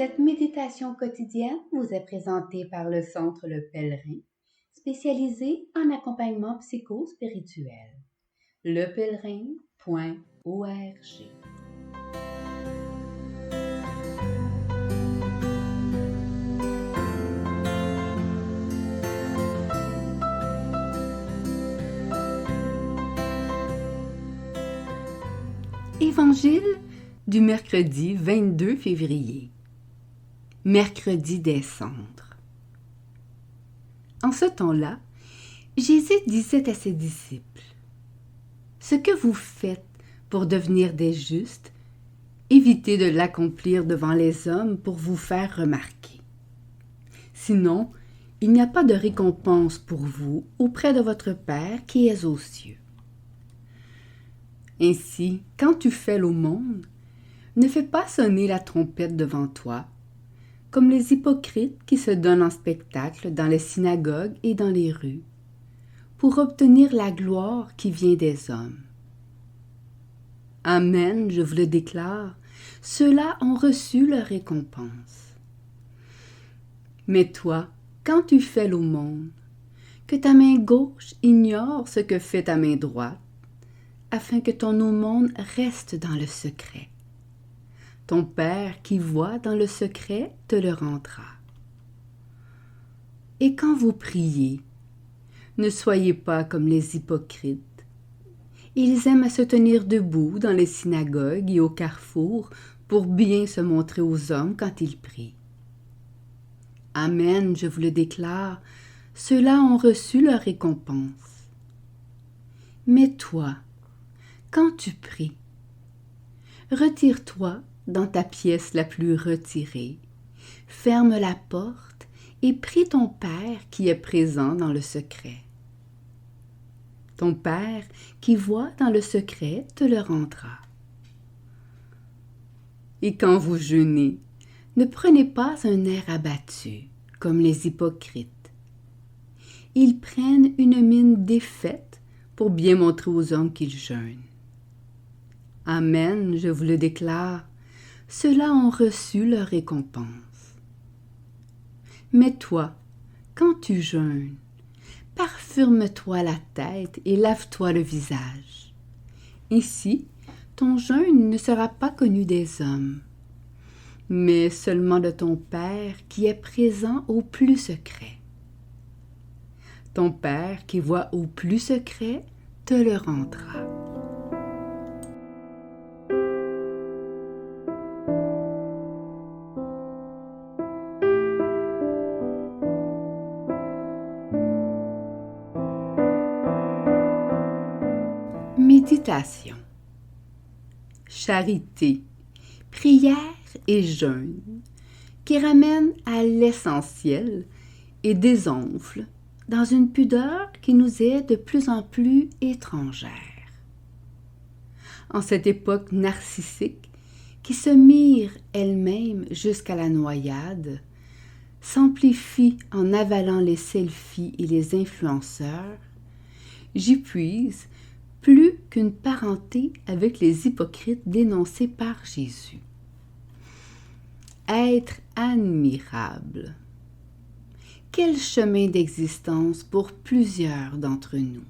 Cette méditation quotidienne vous est présentée par le Centre Le Pèlerin, spécialisé en accompagnement psycho-spirituel. lepèlerin.org. Évangile du mercredi 22 février. Mercredi des cendres. En ce temps-là, Jésus disait à ses disciples: « Ce que vous faites pour devenir des justes, évitez de l'accomplir devant les hommes pour vous faire remarquer. Sinon, il n'y a pas de récompense pour vous auprès de votre Père qui est aux cieux. Ainsi, quand tu fais l'aumône, ne fais pas sonner la trompette devant toi, comme les hypocrites qui se donnent en spectacle dans les synagogues et dans les rues, pour obtenir la gloire qui vient des hommes. Amen, je vous le déclare, ceux-là ont reçu leur récompense. Mais toi, quand tu fais l'aumône, que ta main gauche ignore ce que fait ta main droite, afin que ton aumône reste dans le secret. Ton Père qui voit dans le secret te le rendra. Et quand vous priez, ne soyez pas comme les hypocrites. Ils aiment à se tenir debout dans les synagogues et au carrefour pour bien se montrer aux hommes quand ils prient. Amen, je vous le déclare, ceux-là ont reçu leur récompense. Mais toi, quand tu pries, retire-toi dans ta pièce la plus retirée, ferme la porte et prie ton Père qui est présent dans le secret. Ton Père qui voit dans le secret te le rendra. Et quand vous jeûnez, ne prenez pas un air abattu, comme les hypocrites. Ils prennent une mine défaite pour bien montrer aux hommes qu'ils jeûnent. Amen, je vous le déclare, ceux-là ont reçu leur récompense. Mais toi, quand tu jeûnes, parfume-toi la tête et lave-toi le visage. Ainsi, ton jeûne ne sera pas connu des hommes, mais seulement de ton Père qui est présent au plus secret. Ton Père qui voit au plus secret te le rendra. Méditation. Charité, prière et jeûne qui ramènent à l'essentiel et désenflent dans une pudeur qui nous est de plus en plus étrangère. En cette époque narcissique qui se mire elle-même jusqu'à la noyade, s'amplifie en avalant les selfies et les influenceurs, j'y puise plus qu'une parenté avec les hypocrites dénoncés par Jésus. Être admirable. Quel chemin d'existence pour plusieurs d'entre nous.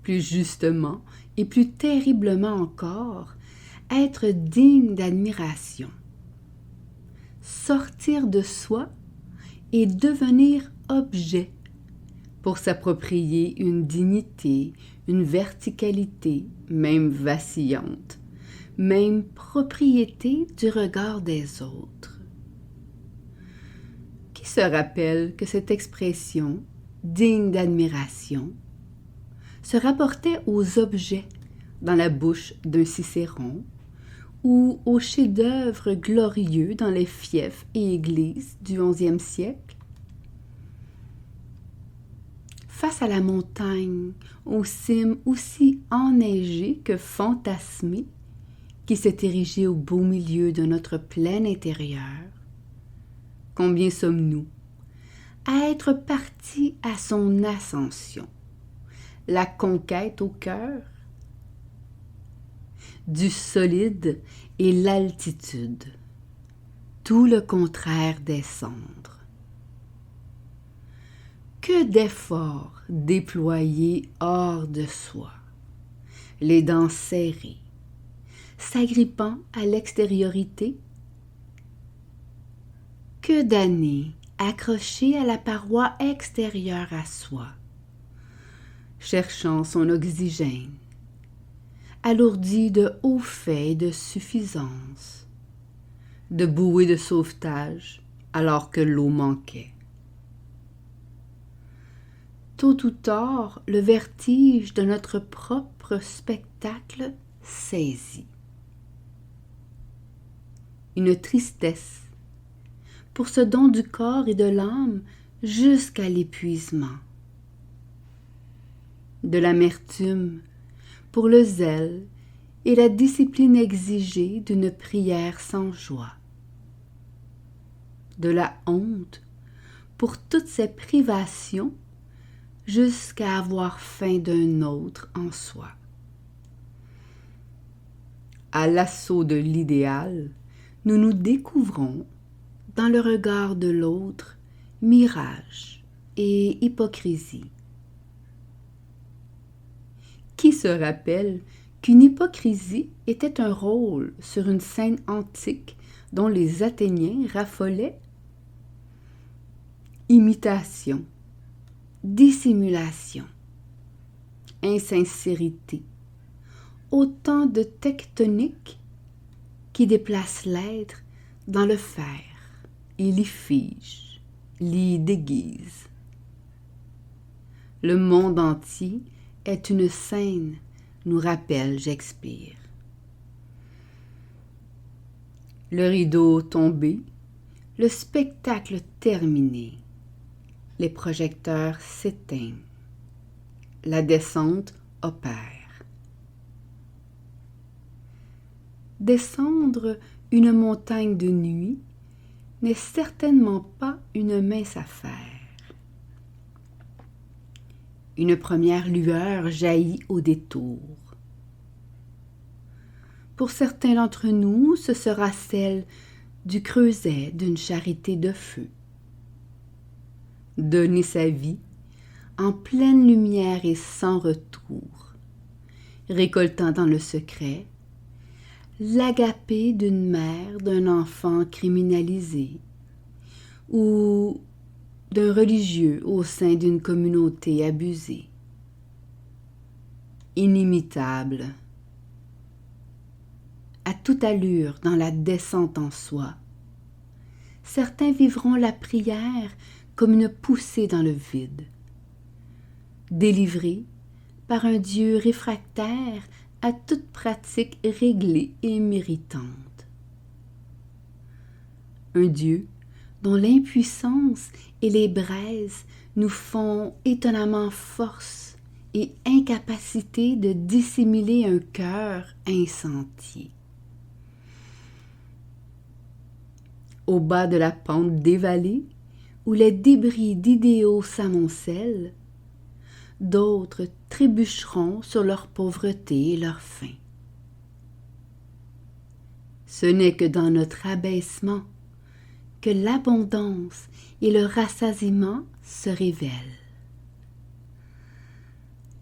Plus justement et plus terriblement encore, être digne d'admiration. Sortir de soi et devenir objet pour s'approprier une dignité, une verticalité, même vacillante, même propriété du regard des autres. Qui se rappelle que cette expression, digne d'admiration, se rapportait aux objets dans la bouche d'un Cicéron ou aux chefs-d'œuvre glorieux dans les fiefs et églises du XIe siècle? Face à la montagne, aux cimes aussi enneigées que fantasmées, qui s'est érigée au beau milieu de notre plein intérieur, combien sommes-nous à être partis à son ascension, la conquête au cœur, du solide et l'altitude, tout le contraire des cendres. Que d'efforts déployés hors de soi, les dents serrées, s'agrippant à l'extériorité. Que d'années accrochées à la paroi extérieure à soi, cherchant son oxygène, alourdi de hauts faits et de suffisance, de bouées de sauvetage alors que l'eau manquait. Tôt ou tard, le vertige de notre propre spectacle saisit. Une tristesse pour ce don du corps et de l'âme jusqu'à l'épuisement. De l'amertume pour le zèle et la discipline exigée d'une prière sans joie. De la honte pour toutes ces privations jusqu'à avoir faim d'un autre en soi. À l'assaut de l'idéal, nous nous découvrons dans le regard de l'autre, mirage et hypocrisie. Qui se rappelle qu'une hypocrisie était un rôle sur une scène antique dont les Athéniens raffolaient? Imitation, dissimulation, insincérité, autant de tectoniques qui déplacent l'être dans le fer et l'y fige, l'y déguise. Le monde entier est une scène, nous rappelle Shakespeare. Le rideau tombé, le spectacle terminé, les projecteurs s'éteignent, la descente opère. Descendre une montagne de nuit n'est certainement pas une mince affaire. Une première lueur jaillit au détour. Pour certains d'entre nous, ce sera celle du creuset d'une charité de feu. Donner sa vie en pleine lumière et sans retour, récoltant dans le secret l'agapé d'une mère d'un enfant criminalisé ou d'un religieux au sein d'une communauté abusée. Inimitable, à toute allure dans la descente en soi, certains vivront la prière comme une poussée dans le vide, délivrés par un Dieu réfractaire à toute pratique réglée et méritante. Un Dieu dont l'impuissance et les braises nous font étonnamment force et incapacité de dissimuler un cœur insentier. Au bas de la pente dévalée, où les débris d'idéaux s'amoncellent, d'autres trébucheront sur leur pauvreté et leur faim. Ce n'est que dans notre abaissement que l'abondance et le rassasiement se révèlent.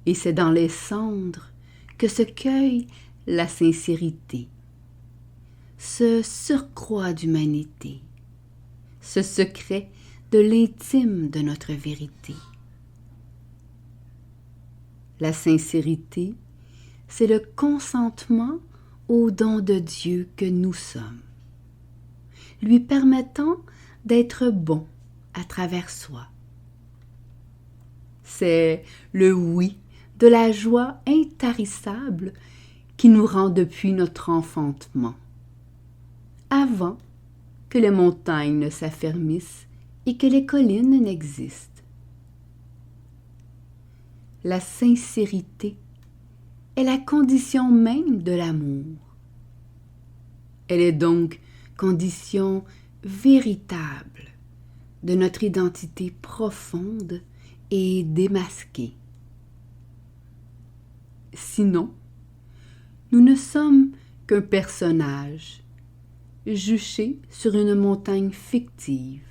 Et c'est dans les cendres que se cueille la sincérité, ce surcroît d'humanité, ce secret de l'intime de notre vérité. La sincérité, c'est le consentement au don de Dieu que nous sommes, lui permettant d'être bon à travers soi. C'est le oui de la joie intarissable qui nous rend depuis notre enfantement, avant que les montagnes ne s'affermissent et que les collines n'existent. La sincérité est la condition même de l'amour. Elle est donc condition véritable de notre identité profonde et démasquée. Sinon, nous ne sommes qu'un personnage, juché sur une montagne fictive,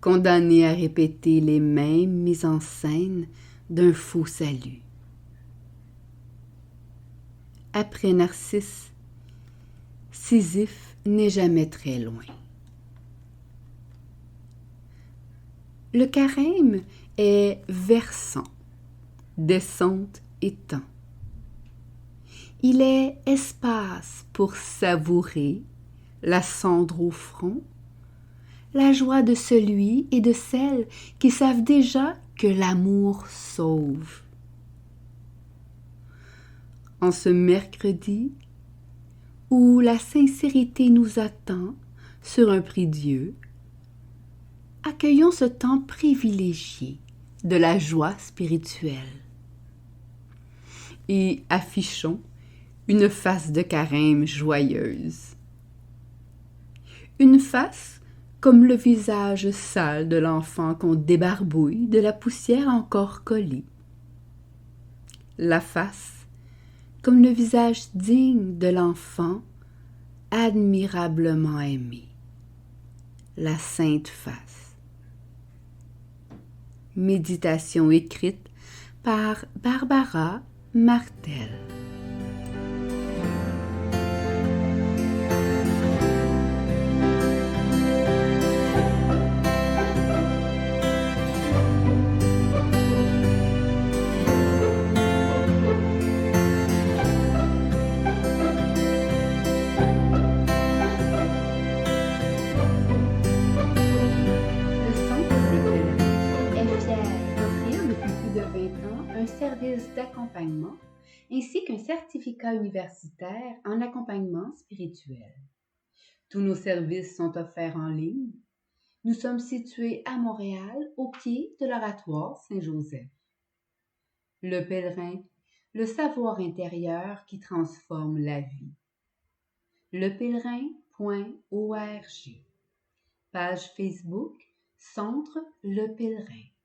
condamné à répéter les mêmes mises en scène d'un faux salut. Après Narcisse, Sisyphe n'est jamais très loin. Le carême est versant, descente et temps. Il est espace pour savourer la cendre au front, la joie de celui et de celle qui savent déjà que l'amour sauve. En ce mercredi où la sincérité nous attend sur un prie-Dieu, accueillons ce temps privilégié de la joie spirituelle et affichons une face de carême joyeuse. Une face comme le visage sale de l'enfant qu'on débarbouille de la poussière encore collée. La face comme le visage digne de l'enfant admirablement aimé. La sainte face. Méditation écrite par Barbara Martel. Un service d'accompagnement ainsi qu'un certificat universitaire en accompagnement spirituel. Tous nos services sont offerts en ligne. Nous sommes situés à Montréal, au pied de l'Oratoire Saint-Joseph. Le pèlerin, le savoir intérieur qui transforme la vie. Lepèlerin.org. Page Facebook, Centre Le Pèlerin.